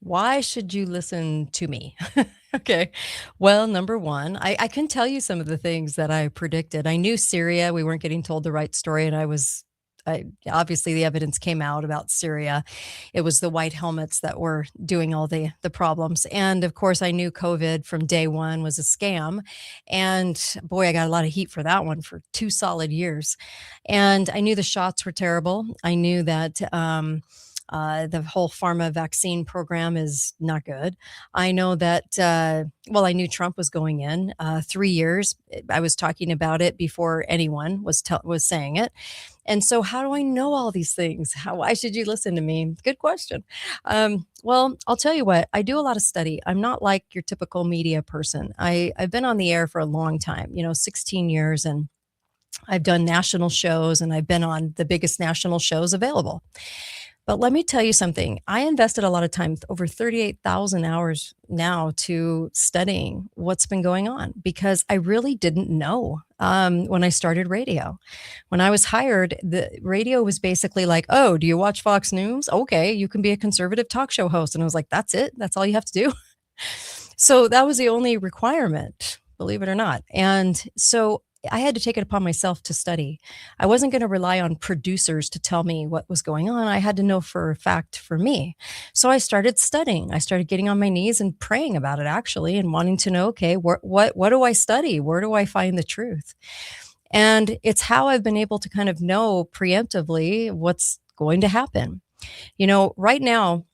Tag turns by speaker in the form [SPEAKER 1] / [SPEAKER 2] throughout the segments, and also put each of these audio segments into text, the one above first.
[SPEAKER 1] Why should you listen to me? Okay. Well, number one, I can tell you some of the things that I predicted. I knew Syria, we weren't getting told the right story, and obviously the evidence came out about Syria. It was the white helmets that were doing all the problems. And of course, I knew COVID from day one was a scam. And boy, I got a lot of heat for that one for 2 solid years. And I knew the shots were terrible. I knew that the whole pharma vaccine program is not good. I know that, well, I knew Trump was going in 3 years. I was talking about it before anyone was saying it. And so, how do I know all these things? Why should you listen to me? Good question. Well, I'll tell you what, I do a lot of study. I'm not like your typical media person. I've been on the air for a long time, 16 years, and I've done national shows and I've been on the biggest national shows available. But let me tell you something. I invested a lot of time, over 38,000 hours now, to studying what's been going on because I really didn't know when I started radio. When I was hired, the radio was basically like, oh, do you watch Fox News? Okay, you can be a conservative talk show host. And I was like, that's it? That's all you have to do? So that was the only requirement, believe it or not. And so I had to take it upon myself to study. I wasn't going to rely on producers to tell me what was going on. I had to know for a fact for me. So I started studying. I started getting on my knees and praying about it actually and wanting to know, okay, what do I study? Where do I find the truth? And it's how I've been able to kind of know preemptively what's going to happen. Right now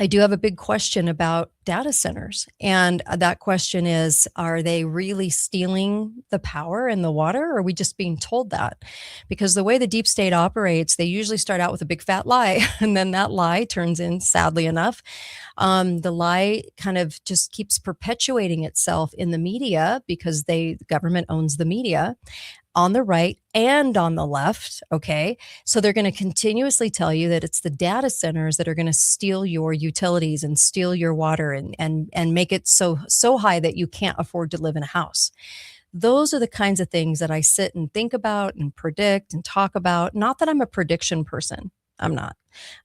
[SPEAKER 1] I do have a big question about data centers. And that question is, are they really stealing the power and the water? Or are we just being told that? Because the way the deep state operates, they usually start out with a big fat lie. And then that lie turns in, sadly enough, the lie kind of just keeps perpetuating itself in the media because the government owns the media on the right and on the left. Okay. So they're going to continuously tell you that it's the data centers that are going to steal your utilities and steal your water and make it so high that you can't afford to live in a house. Those are the kinds of things that I sit and think about and predict and talk about. Not that I'm a prediction person. I'm not.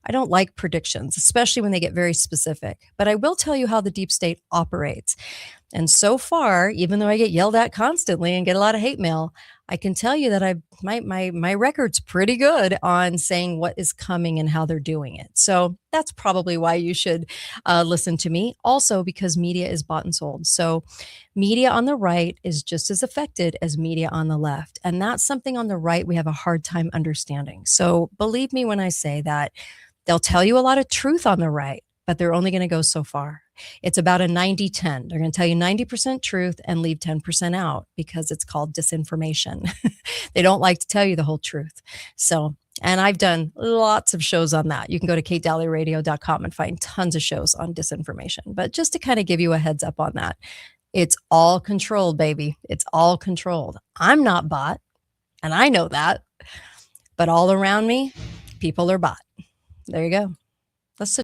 [SPEAKER 1] I don't like predictions, especially when they get very specific. But I will tell you how the deep state operates. And so far, even though I get yelled at constantly and get a lot of hate mail, I can tell you that my record's pretty good on saying what is coming and how they're doing it. So that's probably why you should listen to me. Also, because media is bought and sold. So media on the right is just as affected as media on the left, and that's something on the right we have a hard time understanding. So believe me when I say that they'll tell you a lot of truth on the right, but they're only going to go so far. It's about a 90-10. They're going to tell you 90% truth and leave 10% out because it's called disinformation. They don't like to tell you the whole truth. So, and I've done lots of shows on that. You can go to katedalleyradio.com and find tons of shows on disinformation. But just to kind of give you a heads up on that, it's all controlled, baby. It's all controlled. I'm not bought, and I know that. But all around me, people are bought. There you go. Let's